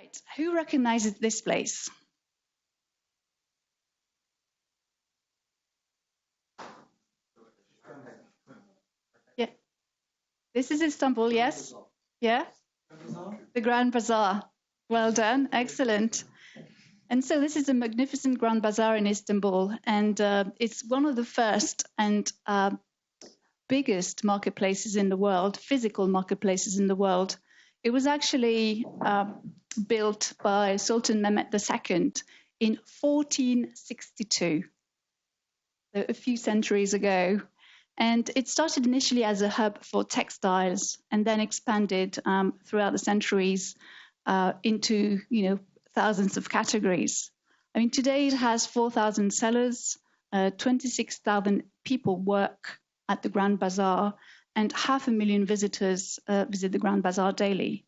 Right, who recognizes this place? Yeah, this is Istanbul, yes? Yeah? The Grand Bazaar. Well done, excellent. And so this is a magnificent Grand Bazaar in Istanbul, and it's one of the first and biggest marketplaces in the world, physical marketplaces in the world. It was actually built by Sultan Mehmet II in 1462, so a few centuries ago. And it started initially as a hub for textiles and then expanded throughout the centuries into, thousands of categories. I mean, today it has 4,000 sellers, 26,000 people work at the Grand Bazaar, and 500,000 visitors visit the Grand Bazaar daily.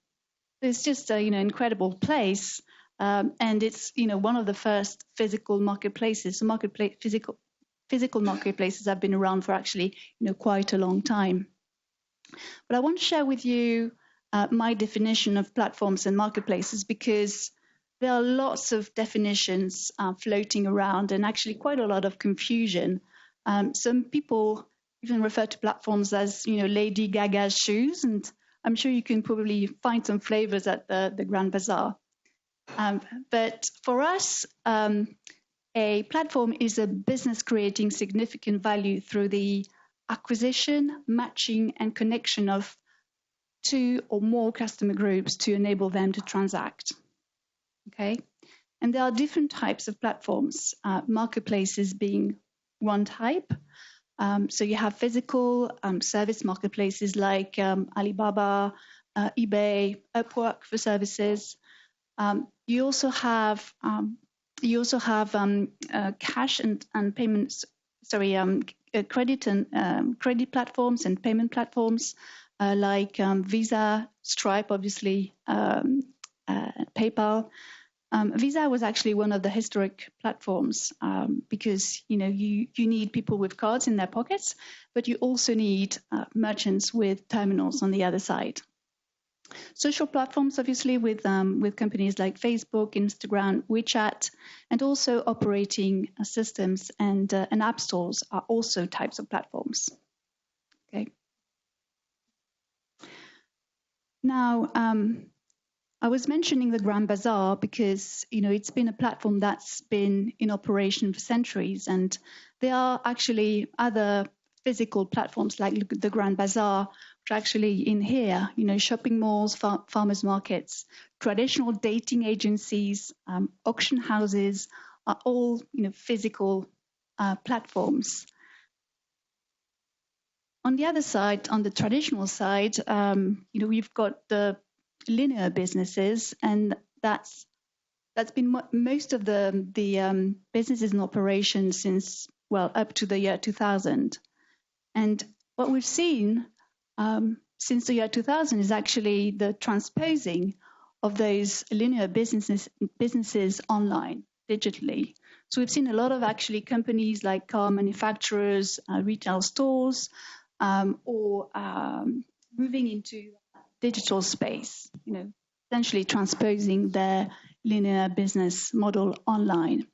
It's just an incredible place, and it's one of the first physical marketplaces. So physical marketplaces have been around for actually quite a long time. But I want to share with you my definition of platforms and marketplaces, because there are lots of definitions floating around and actually quite a lot of confusion. Some people even refer to platforms as Lady Gaga's shoes, and I'm sure you can probably find some flavors at the Grand Bazaar. But for us, a platform is a business creating significant value through the acquisition, matching, and connection of two or more customer groups to enable them to transact. Okay, and there are different types of platforms, marketplaces being one type. So you have physical service marketplaces like Alibaba, eBay, Upwork for services. You also have cash and payments. Credit and credit platforms and payment platforms like Visa, Stripe, obviously, PayPal. Visa was actually one of the historic platforms because you need people with cards in their pockets, but you also need merchants with terminals on the other side. Social platforms, obviously, with companies like Facebook, Instagram, WeChat, and also operating systems and app stores are also types of platforms. Okay. Now, I was mentioning the Grand Bazaar because it's been a platform that's been in operation for centuries, and there are actually other physical platforms like the Grand Bazaar, which are actually in here. Shopping malls, farmers markets, traditional dating agencies, auction houses are all physical platforms. On the other side, on the traditional side, we've got the linear businesses, and that's been most of the businesses in operation since up to the year 2000. And what we've seen since the year 2000 is actually the transposing of those linear businesses online digitally. So we've seen a lot of actually companies like car manufacturers, retail stores, or moving into digital space, essentially transposing their linear business model online.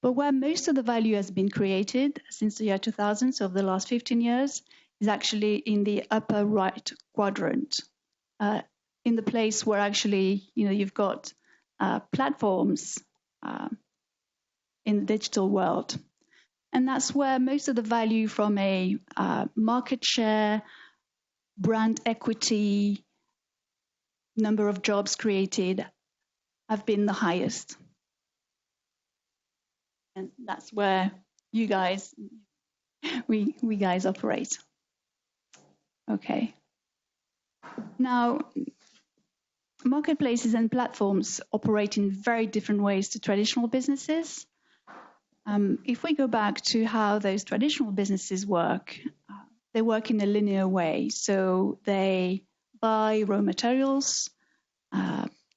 But where most of the value has been created since the year 2000, so over the last 15 years, is actually in the upper right quadrant, in the place where actually, you've got platforms in the digital world. And that's where most of the value from a market share, brand equity, number of jobs created have been the highest. And that's where you guys, we guys operate. Okay. Now, marketplaces and platforms operate in very different ways to traditional businesses. If we go back to how those traditional businesses work, they work in a linear way. So they buy raw materials,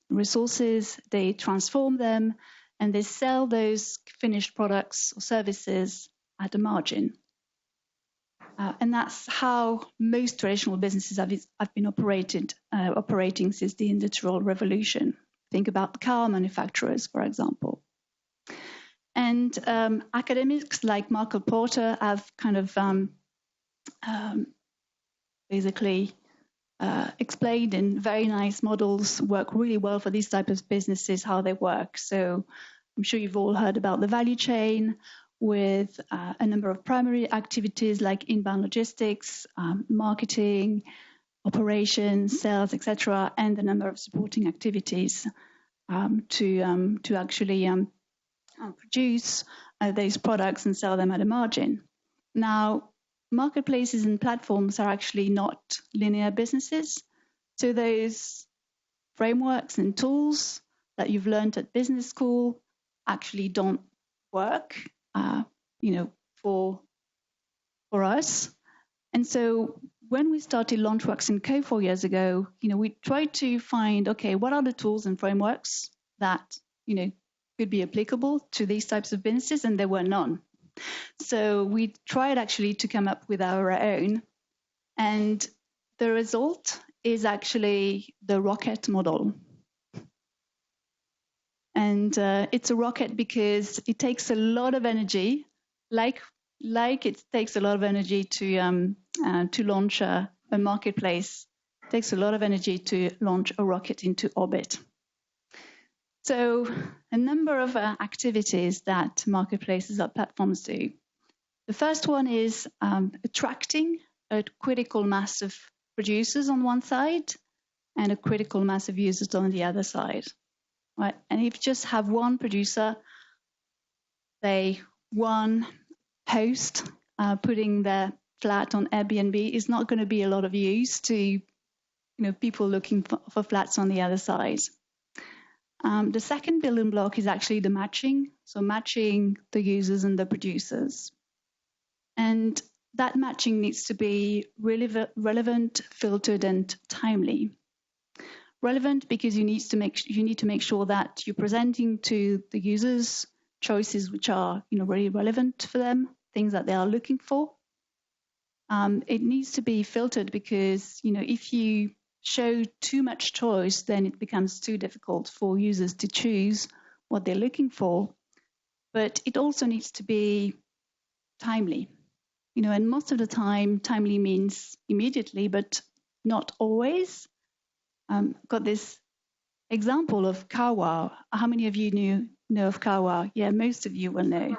resources, they transform them, and they sell those finished products or services at a margin. And that's how most traditional businesses have been operating since the Industrial Revolution. Think about car manufacturers, for example. And academics like Michael Porter have kind of basically explained in very nice models, work really well for these types of businesses, how they work. So I'm sure you've all heard about the value chain with a number of primary activities like inbound logistics, marketing, operations, sales, etc., and the number of supporting activities to actually produce those products and sell them at a margin. Now, marketplaces and platforms are actually not linear businesses. So those frameworks and tools that you've learned at business school actually don't work, for us. And so when we started Launchworks and Co 4 years ago, we tried to find, okay, what are the tools and frameworks that, could be applicable to these types of businesses, and there were none. So we tried actually to come up with our own, and the result is actually the rocket model. And it's a rocket because it takes a lot of energy, like it takes a lot of energy to launch a marketplace. It takes a lot of energy to launch a rocket into orbit. So a number of activities that marketplaces or platforms do. The first one is attracting a critical mass of producers on one side and a critical mass of users on the other side. Right? And if you just have one producer, say one host putting their flat on Airbnb, is not going to be a lot of use to people looking for flats on the other side. The second building block is actually the matching, so matching the users and the producers. And that matching needs to be relevant, filtered, and timely. Relevant because you need to make sure that you're presenting to the users choices which are really relevant for them, things that they are looking for. It needs to be filtered because if you show too much choice, then it becomes too difficult for users to choose what they're looking for. But it also needs to be timely. And most of the time, timely means immediately, but not always. Got this example of Carwow. How many of you know of Carwow? Yeah, most of you will know.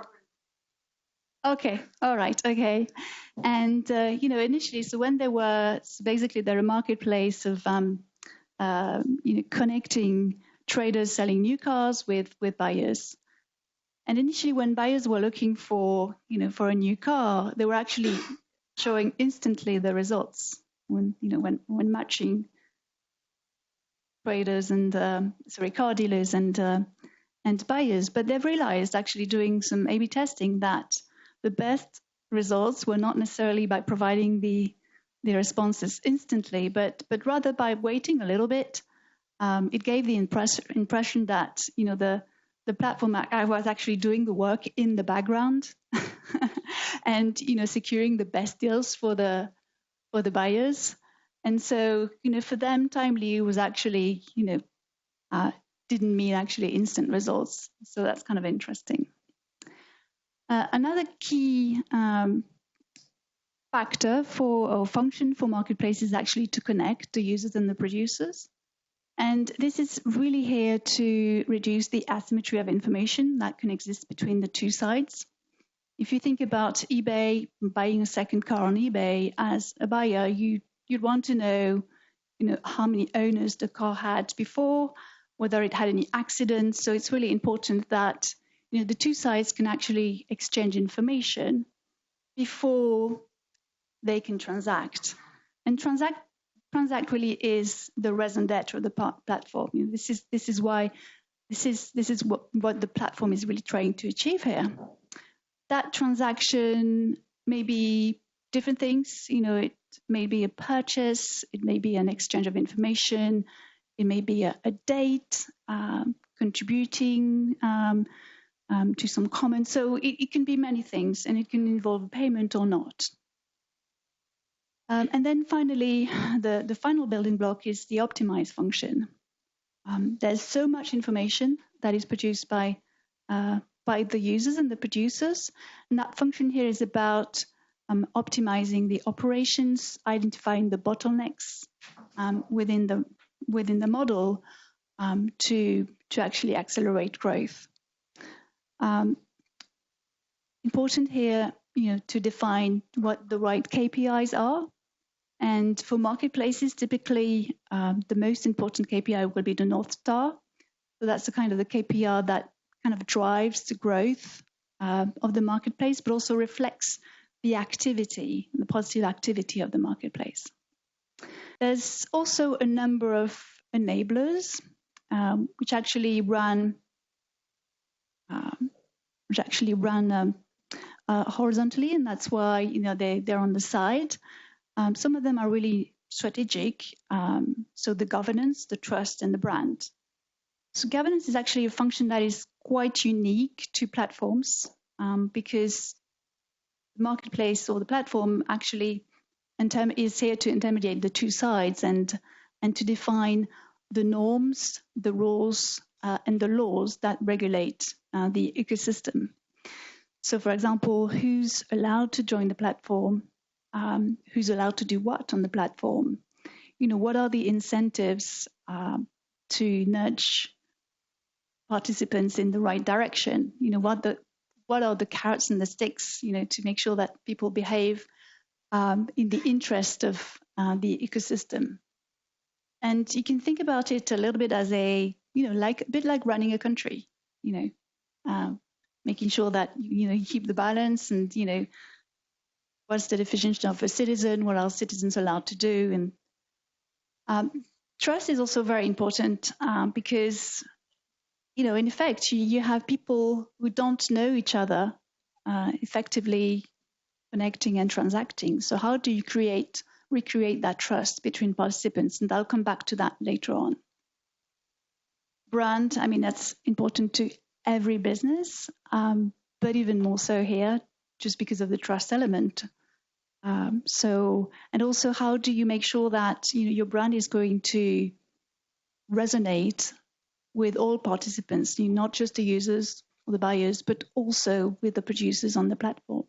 Okay, all right, okay. And, initially, so when they're a marketplace of, connecting traders selling new cars with buyers. And initially, when buyers were looking for a new car, they were actually showing instantly the results when matching traders and car dealers and buyers. But they've realized, actually doing some A/B testing, that the best results were not necessarily by providing the responses instantly, but rather by waiting a little bit. It gave the impression that the platform was actually doing the work in the background and securing the best deals for the buyers. And so for them, timely was actually didn't mean actually instant results. So that's kind of interesting. Another key factor or function for marketplaces is actually to connect the users and the producers. And this is really here to reduce the asymmetry of information that can exist between the two sides. If you think about eBay, buying a second car on eBay, as a buyer, you'd want to know, how many owners the car had before, whether it had any accidents. So it's really important that the two sides can actually exchange information before they can transact. And transact really is the raison d'être of the platform. This is what the platform is really trying to achieve here. That transaction may be different things. It may be a purchase, it may be an exchange of information, it may be a date, contributing to some comments. So it can be many things, and it can involve payment or not. And then finally, the final building block is the optimize function. There's so much information that is produced by the users and the producers, and that function here is about optimizing the operations, identifying the bottlenecks within the model to actually accelerate growth. Important here, to define what the right KPIs are. And for marketplaces, typically the most important KPI will be the North Star. So that's the kind of the KPI that kind of drives the growth of the marketplace, but also reflects the activity, the positive activity of the marketplace. There's also a number of enablers which actually run horizontally, and that's why they're on the side. Some of them are really strategic, so the governance, the trust, and the brand. So governance is actually a function that is quite unique to platforms because the marketplace or the platform actually is here to intermediate the two sides and to define the norms, the rules, and the laws that regulate the ecosystem. So, for example, who's allowed to join the platform? Who's allowed to do what on the platform? What are the incentives to nudge participants in the right direction? What are the carrots and the sticks? To make sure that people behave in the interest of the ecosystem. And you can think about it a little bit as a bit like running a country. Making sure that you keep the balance and what's the definition of a citizen, what are citizens allowed to do. And trust is also very important because, in effect, you have people who don't know each other effectively connecting and transacting. So how do you recreate that trust between participants? And I'll come back to that later on. Brand, that's important to every business, but even more so here, just because of the trust element. And also, how do you make sure that your brand is going to resonate with all participants, not just the users or the buyers, but also with the producers on the platform.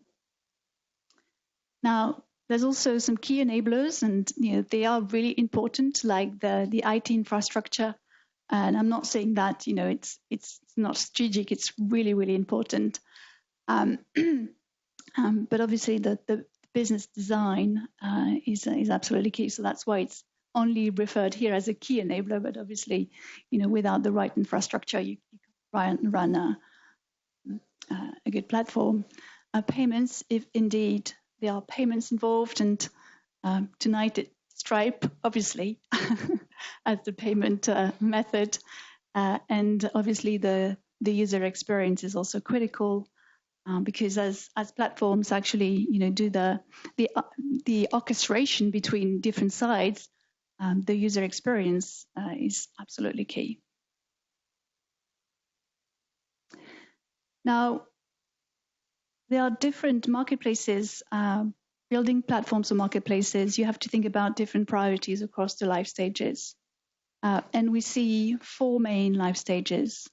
Now, there's also some key enablers, and they are really important, like the IT infrastructure. And I'm not saying that it's not strategic; it's really, really important. But obviously, the business design is absolutely key. So that's why it's only referred here as a key enabler. But obviously, without the right infrastructure, you can't run a good platform. Payments, if indeed there are payments involved, and tonight it's Stripe, obviously, as the payment method, and obviously the user experience is also critical. Because as platforms actually do the orchestration between different sides, the user experience is absolutely key. Now, there are different marketplaces. Building platforms or marketplaces, you have to think about different priorities across the life stages. And we see 4 main life stages.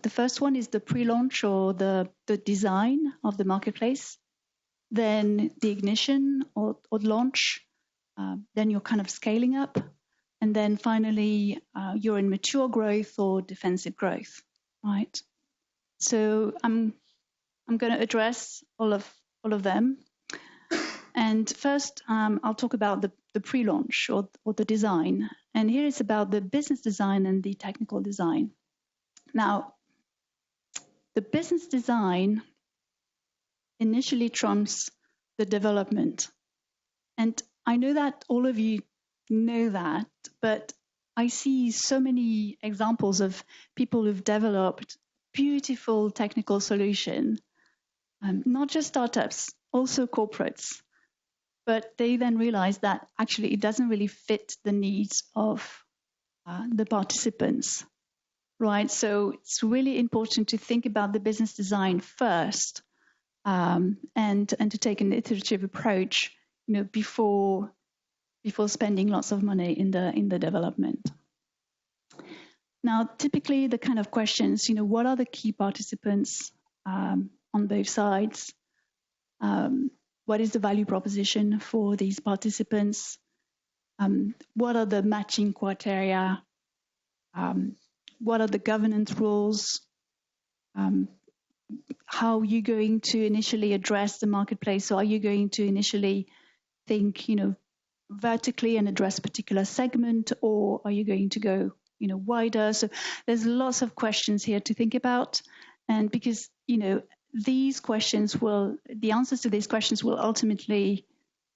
The first one is the pre-launch or the design of the marketplace, then the ignition or launch, then you're kind of scaling up, and then finally you're in mature growth or defensive growth, right? So I'm going to address all of them. And first, I'll talk about the pre-launch or the design. And here it's about the business design and the technical design. Now, the business design initially trumps the development. And I know that all of you know that, but I see so many examples of people who've developed beautiful technical solution, not just startups, also corporates. But they then realize that actually it doesn't really fit the needs of the participants. Right, so it's really important to think about the business design first, and to take an iterative approach, before spending lots of money in the development. Now, typically the kind of questions, what are the key participants on both sides? What is the value proposition for these participants? What are the matching criteria? What are the governance rules? How are you going to initially address the marketplace? So are you going to initially think, vertically and address a particular segment, or are you going to go, wider? So there's lots of questions here to think about. And because, these questions the answers to these questions will ultimately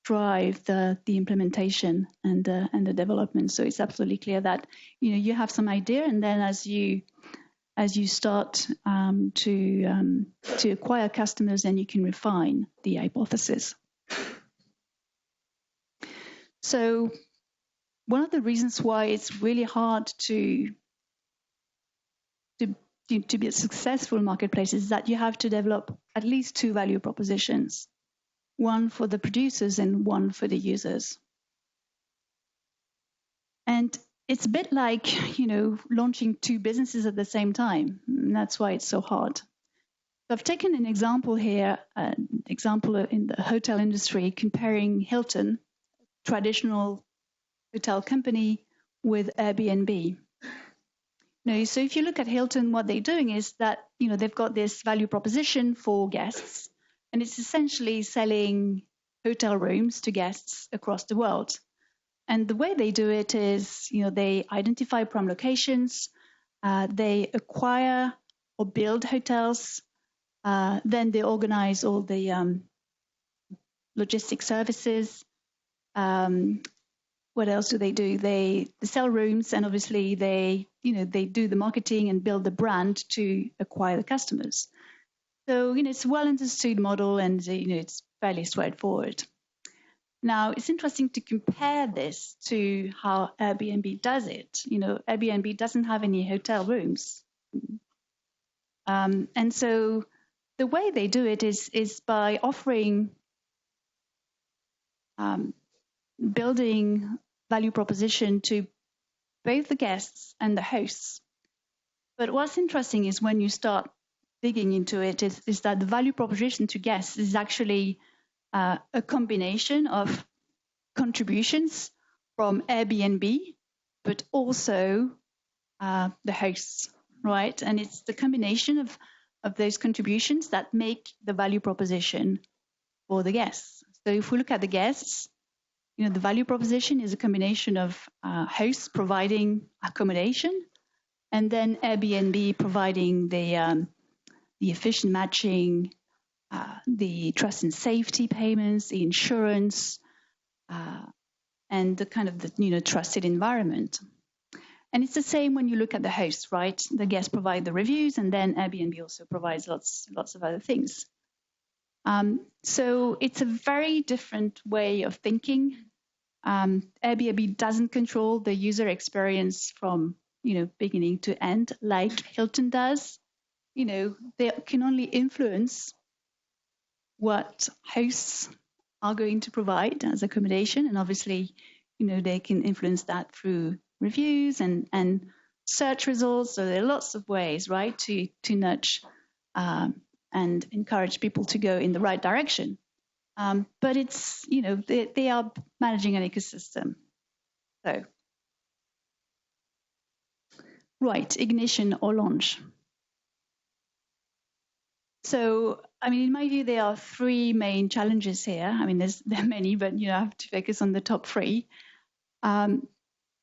drive the implementation and the development. So it's absolutely clear that, you have some idea, and then as you start to acquire customers, then you can refine the hypothesis. So one of the reasons why it's really hard to be a successful marketplace is that you have to develop at least two value propositions, one for the producers and one for the users. And it's a bit like, launching two businesses at the same time. And that's why it's so hard. So I've taken an example here, an example in the hotel industry, comparing Hilton, traditional hotel company, with Airbnb. So if you look at Hilton, what they're doing is that, they've got this value proposition for guests, and it's essentially selling hotel rooms to guests across the world. And the way they do it is, they identify prime locations, they acquire or build hotels, then they organize all the logistic services. What else do? They sell rooms, and obviously they do the marketing and build the brand to acquire the customers. So, it's a well understood model, and, it's fairly straightforward. Now, it's interesting to compare this to how Airbnb does it. Airbnb doesn't have any hotel rooms. And so the way they do it is by offering, building value proposition to both the guests and the hosts. But what's interesting is when you start digging into it is that the value proposition to guests is actually a combination of contributions from Airbnb, but also the hosts, right? And it's the combination of those contributions that make the value proposition for the guests. So if we look at the guests, the value proposition is a combination of hosts providing accommodation, and then Airbnb providing the efficient matching, the trust and safety payments, the insurance, and the kind of the trusted environment. And it's the same when you look at the hosts, right? The guests provide the reviews, and then Airbnb also provides lots of other things. So it's a very different way of thinking. Airbnb doesn't control the user experience from beginning to end like Hilton does. They can only influence what hosts are going to provide as accommodation, and obviously they can influence that through reviews and search results. So there are lots of ways, right, to nudge and encourage people to go in the right direction. But it's, they are managing an ecosystem. So, right, ignition or launch. So, in my view, there are three main challenges here. There are many, but I have to focus on the top three.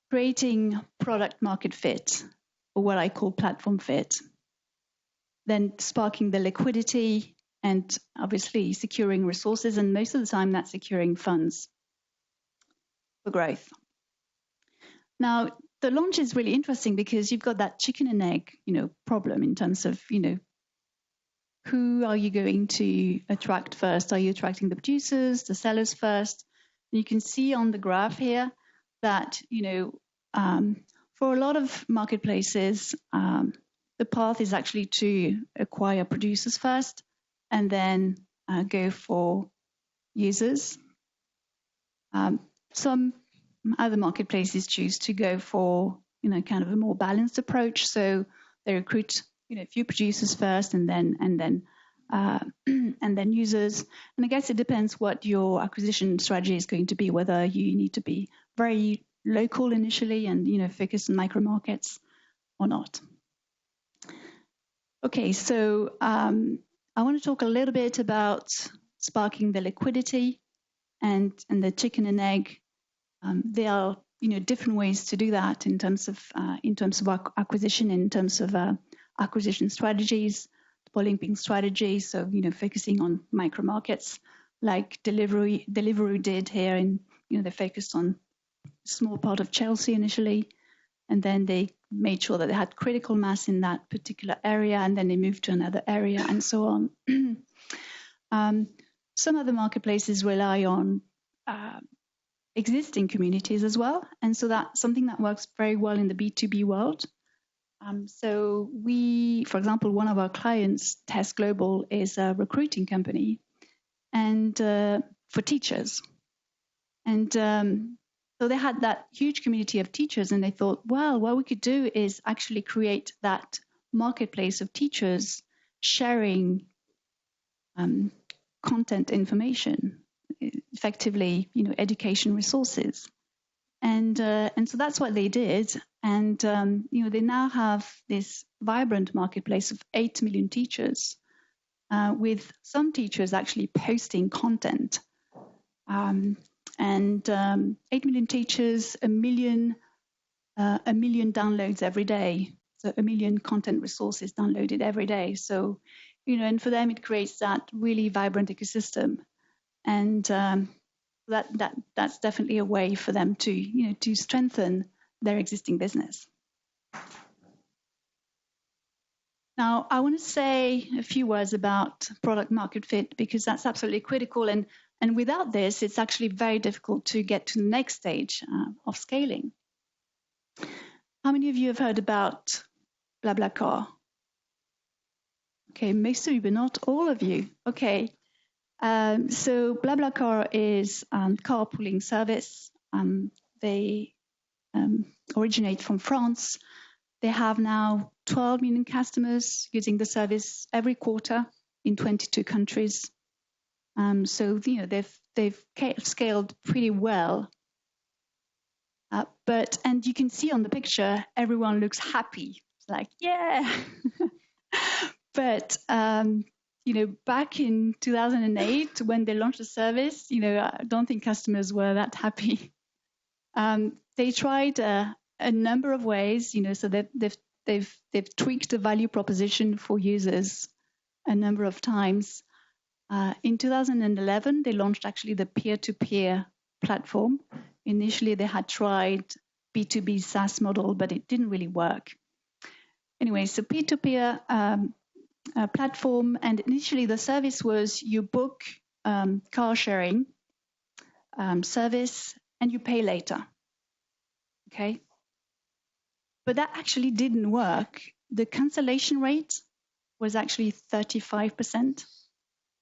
Creating product market fit, or what I call platform fit. Then sparking the liquidity, and obviously securing resources, and most of the time that's securing funds for growth. Now, the launch is really interesting because you've got that chicken and egg, problem in terms of, who are you going to attract first? Are you attracting the producers, the sellers first? And you can see on the graph here that, for a lot of marketplaces, the path is actually to acquire producers first, and then go for users. Some other marketplaces choose to go for kind of a more balanced approach. So they recruit, a few producers first, and then and then users. And I guess it depends what your acquisition strategy is going to be, whether you need to be very local initially and, focus on micro markets or not. Okay, so I want to talk a little bit about sparking the liquidity and the chicken and egg. There are different ways to do that in terms of acquisition, in terms of acquisition strategies, developing strategies. So focusing on micro markets like Deliveroo did here, and they focused on a small part of Chelsea initially, and then they made sure that they had critical mass in that particular area, and then they moved to another area, and so on. Some other marketplaces rely on existing communities as well, and so that's something that works very well in the B2B world. So we, for example, one of our clients, Test Global, is a recruiting company, and for teachers, and so they had that huge community of teachers, and they thought, well, what we could do is actually create that marketplace of teachers sharing content information, effectively, education resources. And so that's what they did. And, they now have this vibrant marketplace of 8 million teachers, with some teachers actually posting content. And 8 million teachers, a million downloads every day. So 1 million content resources downloaded every day. So, and for them, it creates that really vibrant ecosystem. And that's definitely a way for them to strengthen their existing business. Now, I want to say a few words about product market fit, because that's absolutely critical. And without this, it's actually very difficult to get to the next stage of scaling. How many of you have heard about BlaBlaCar? Okay, most of you, but not all of you. Okay. So BlaBlaCar is a carpooling service. They originate from France. They have now 12 million customers using the service every quarter in 22 countries. So they've scaled pretty well. And you can see on the picture, everyone looks happy. It's like, yeah. But back in 2008, when they launched the service, I don't think customers were that happy. They tried a number of ways, so that they've tweaked the value proposition for users a number of times. In 2011, they launched actually the peer-to-peer platform. Initially, they had tried B2B SaaS model, but it didn't really work. Anyway, so peer-to-peer platform, and initially the service was you book car sharing service and you pay later. Okay, but that actually didn't work. The cancellation rate was actually 35%,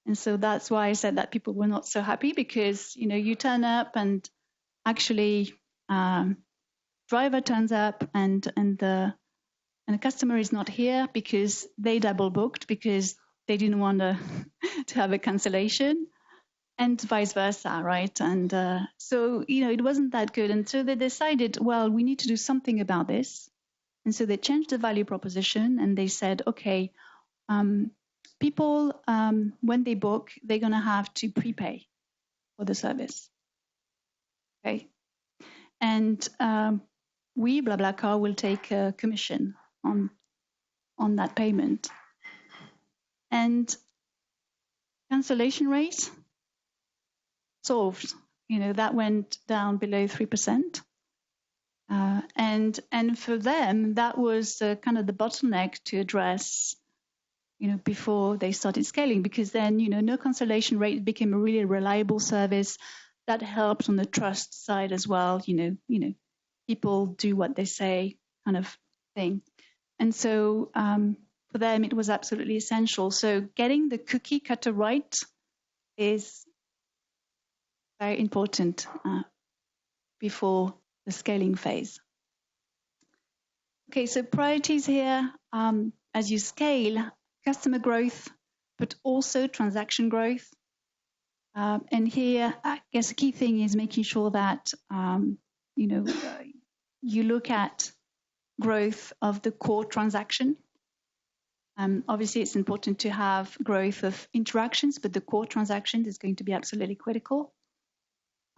and so that's why I said that people were not so happy, because you turn up and actually driver turns up and the customer is not here because they double booked because they didn't want to have a cancellation, and vice versa, right? And so, it wasn't that good. And so they decided, well, we need to do something about this. And so they changed the value proposition, and they said, okay, people, when they book, they're going to have to prepay for the service. Okay. And we, BlaBlaCar, will take a commission on that payment. And cancellation rate solved. That went down below 3%. And for them, that was kind of the bottleneck to address, before they started scaling, because then, no cancellation rate became a really reliable service that helped on the trust side as well. People do what they say kind of thing. And so for them, it was absolutely essential. So getting the cookie cutter right is very important before the scaling phase. Okay, so priorities here, as you scale, customer growth, but also transaction growth. And here, I guess the key thing is making sure that, you look at growth of the core transaction. Obviously, it's important to have growth of interactions, but the core transaction is going to be absolutely critical.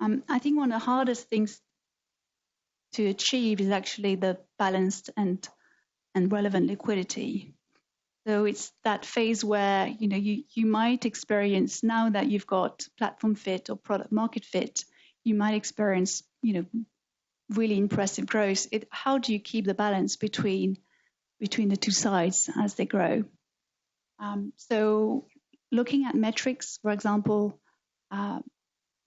I think one of the hardest things to achieve is actually the balanced and relevant liquidity. So it's that phase where you might experience, now that you've got platform fit or product market fit, you might experience really impressive growth. How do you keep the balance between the two sides as they grow? So looking at metrics, for example,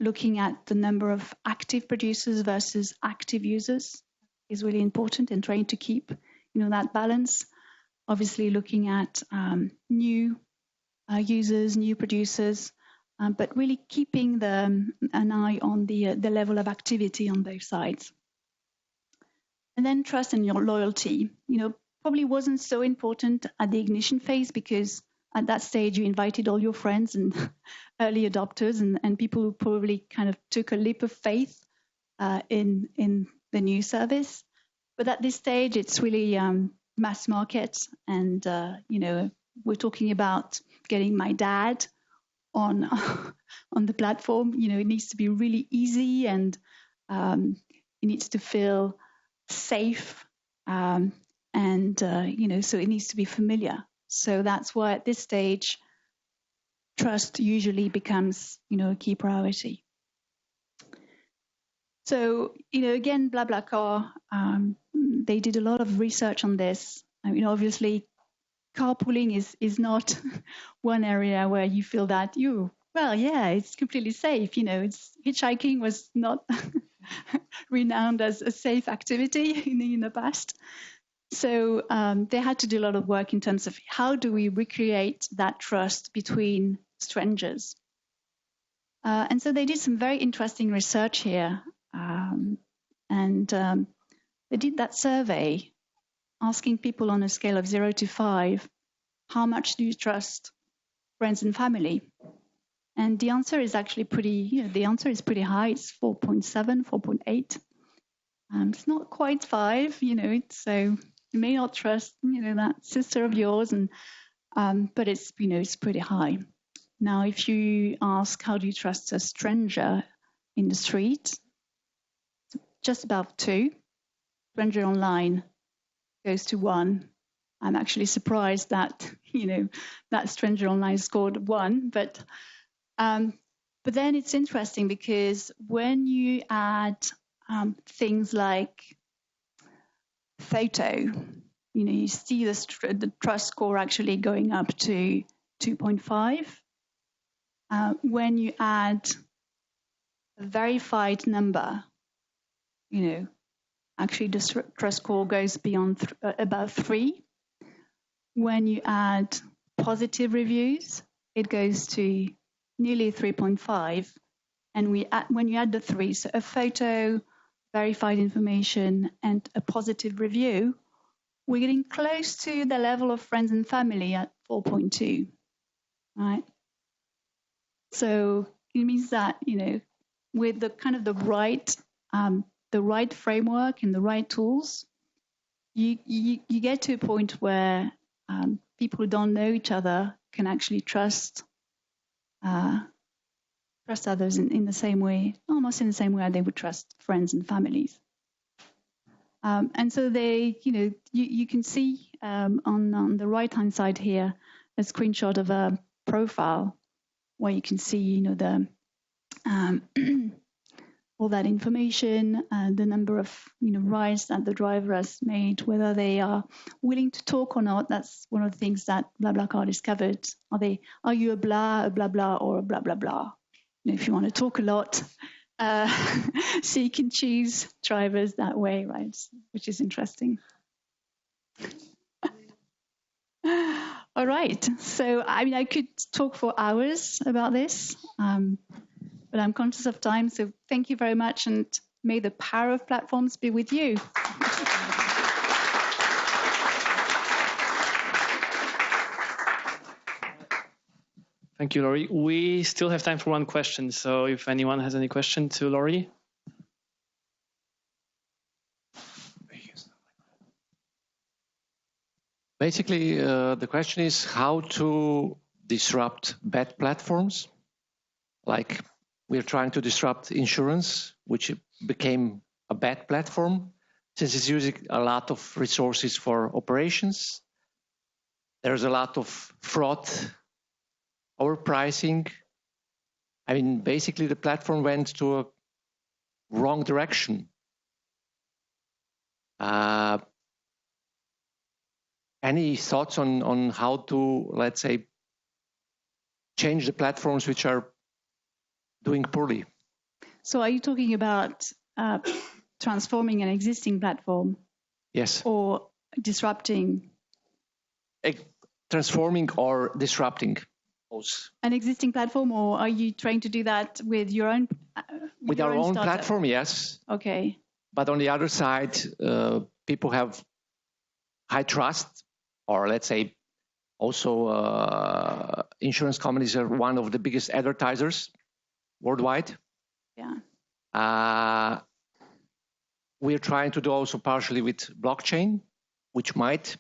looking at the number of active producers versus active users is really important, and trying to keep that balance. Obviously looking at new users, new producers, but really keeping an eye on the level of activity on both sides. And then trust and your loyalty, probably wasn't so important at the ignition phase, because at that stage you invited all your friends and early adopters and people who probably kind of took a leap of faith in the new service. But at this stage, it's really mass market, and we're talking about getting my dad on the platform. It needs to be really easy, and it needs to feel safe, so it needs to be familiar. So that's why at this stage, trust usually becomes a key priority. So again, BlaBlaCar, they did a lot of research on this. Obviously, carpooling is not one area where you feel that it's completely safe. Hitchhiking was not renowned as a safe activity in the past. So they had to do a lot of work in terms of how do we recreate that trust between strangers. And so they did some very interesting research here. They did that survey asking people on a scale of 0 to 5, how much do you trust friends and family? And the answer is actually pretty high. It's 4.7, 4.8. It's not quite 5, so you may not trust, that sister of yours, but it's pretty high. Now, if you ask, how do you trust a stranger in the street? Just above 2. Stranger online goes to 1. I'm actually surprised that that stranger online scored 1, but then it's interesting, because when you add things like photo, you see the trust score actually going up to 2.5. When you add a verified number, actually the trust score goes beyond about 3. When you add positive reviews, it goes to nearly 3.5. And when you add the 3, so a photo, verified information, and a positive review, we're getting close to the level of friends and family at 4.2, right? So it means that, with the kind of the right framework and the right tools, you get to a point where people who don't know each other can actually trust others in the same way, almost in the same way they would trust friends and families. And so you can see on the right-hand side here a screenshot of a profile where you can see, all that information, the number of rides that the driver has made, whether they are willing to talk or not. That's one of the things that BlaBlaCar discovered. Are you a blah blah, or a blah blah blah? If you want to talk a lot, so you can choose drivers that way, right? Which is interesting. All right. So I could talk for hours about this. But I'm conscious of time, so thank you very much, and may the power of platforms be with you. Thank you, Laure. We still have time for one question. So if anyone has any question to Laure. Basically, the question is how to disrupt bad platforms. Like we're trying to disrupt insurance, which became a bad platform since it's using a lot of resources for operations. There's a lot of fraud, overpricing. I mean, basically the platform went to a wrong direction. Any thoughts on how to, let's say, change the platforms which are doing poorly? So are you talking about transforming an existing platform? Yes. Or disrupting? Transforming or disrupting. An existing platform, or are you trying to do that with your own? With our own platform, yes. Okay. But on the other side, people have high trust, or let's say also insurance companies are one of the biggest advertisers worldwide. Yeah. We're trying to do also partially with blockchain, which might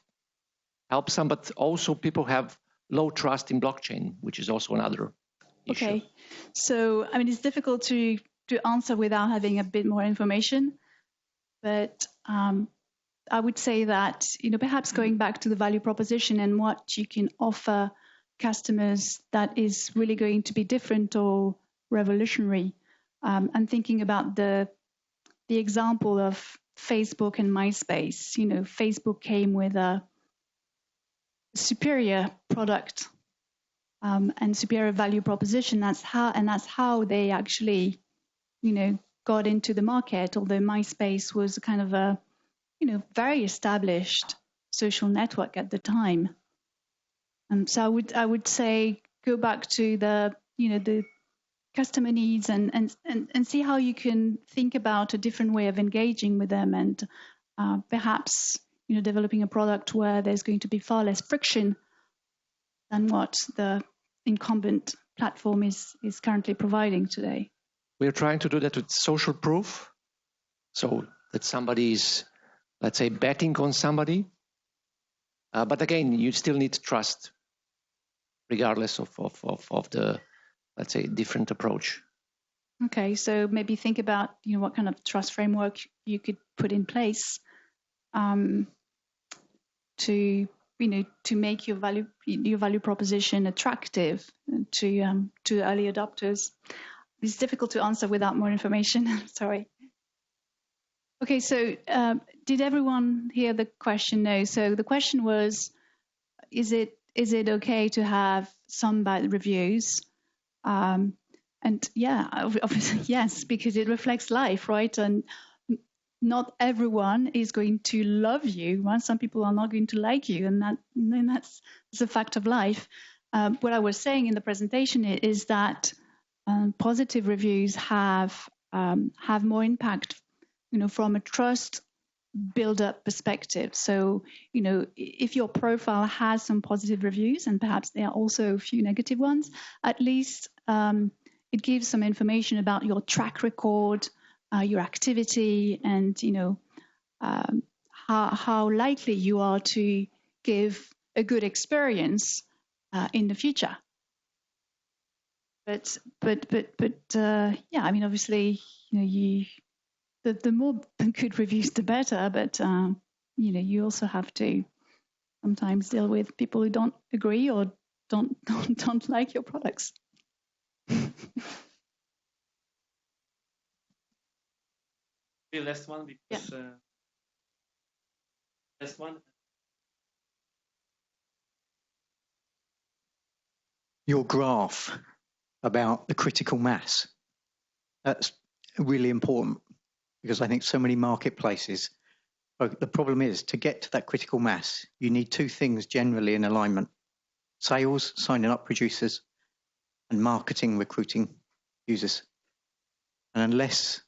help some, but also people have low trust in blockchain, which is also another issue. Okay. So, I mean, it's difficult to answer without having a bit more information, but I would say that, perhaps going back to the value proposition and what you can offer customers that is really going to be different or revolutionary. And thinking about the example of Facebook and MySpace. Facebook came with a superior product and superior value proposition. That's how they actually, got into the market. Although MySpace was kind of a very established social network at the time. So I would say go back to the customer needs and see how you can think about a different way of engaging with them, and perhaps developing a product where there's going to be far less friction than what the incumbent platform is currently providing today. We're trying to do that with social proof, so that somebody is, let's say, betting on somebody. But again, you still need trust, regardless of the, let's say, different approach. Okay, so maybe think about what kind of trust framework you could put in place to make your value proposition attractive to early adopters. It's difficult to answer without more information. Sorry. Okay, so did everyone hear the question? No. So the question was, is it okay to have some bad reviews? And yeah, obviously yes, because it reflects life, right? And not everyone is going to love you. Right? Some people are not going to like you, and that's a fact of life. What I was saying in the presentation is that positive reviews have more impact, from a trust build-up perspective. So, if your profile has some positive reviews, and perhaps there are also a few negative ones, at least it gives some information about your track record, your activity, and how likely you are to give a good experience in the future. But yeah, I mean, obviously, the more good reviews, the better. But you also have to sometimes deal with people who don't agree or don't like your products. The last one, because last one. Your graph about the critical mass, that's really important, because I think so many marketplaces, the problem is to get to that critical mass, you need two things generally in alignment: sales, signing up producers, and marketing, recruiting users. And unless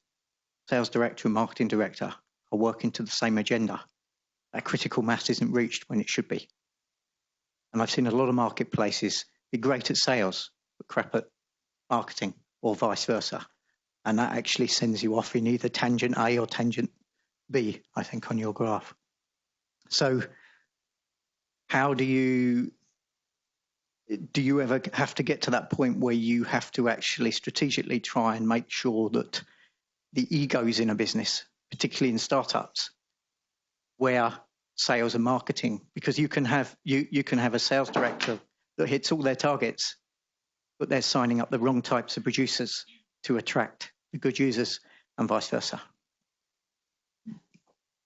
sales director and marketing director are working to the same agenda, that critical mass isn't reached when it should be. And I've seen a lot of marketplaces be great at sales, but crap at marketing, or vice versa. And that actually sends you off in either tangent A or tangent B, I think, on your graph. So how do you ever have to get to that point where you have to actually strategically try and make sure that the egos in a business, particularly in startups, where sales and marketing, because you can have a sales director that hits all their targets, but they're signing up the wrong types of producers to attract the good users, and vice versa.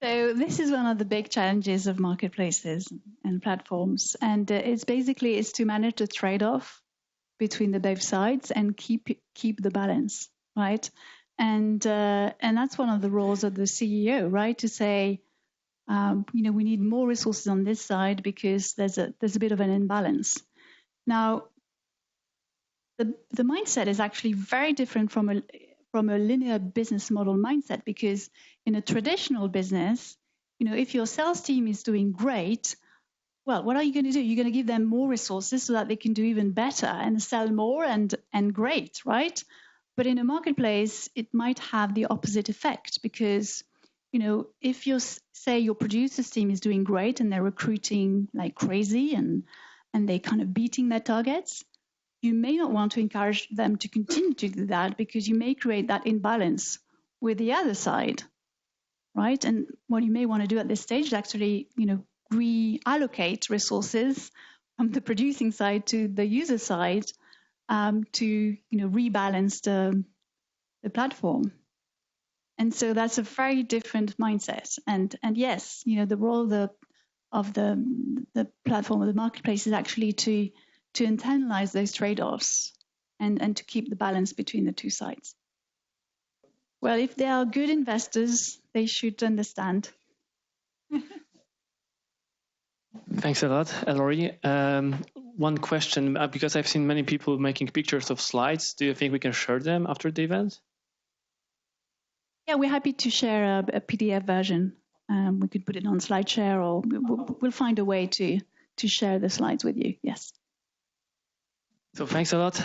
So this is one of the big challenges of marketplaces and platforms, and it's to manage the trade-off between the both sides and keep the balance, right? And that's one of the roles of the CEO, right? To say, we need more resources on this side because there's a bit of an imbalance. Now, the mindset is actually very different from a linear business model mindset, because in a traditional business, if your sales team is doing great, well, what are you going to do? You're going to give them more resources so that they can do even better and sell more and great, right? But in a marketplace, it might have the opposite effect, because if say your producers team is doing great and they're recruiting like crazy and they're kind of beating their targets, you may not want to encourage them to continue to do that, because you may create that imbalance with the other side, right? And what you may want to do at this stage is actually, reallocate resources from the producing side to the user side to, rebalance the platform. And so that's a very different mindset. And yes, the role of the platform or the marketplace is actually to internalize those trade-offs and to keep the balance between the two sides. Well, if they are good investors, they should understand. Thanks a lot, Laure. One question, because I've seen many people making pictures of slides. Do you think we can share them after the event? Yeah, we're happy to share a PDF version. We could put it on SlideShare, or we'll find a way to share the slides with you. Yes. So thanks a lot.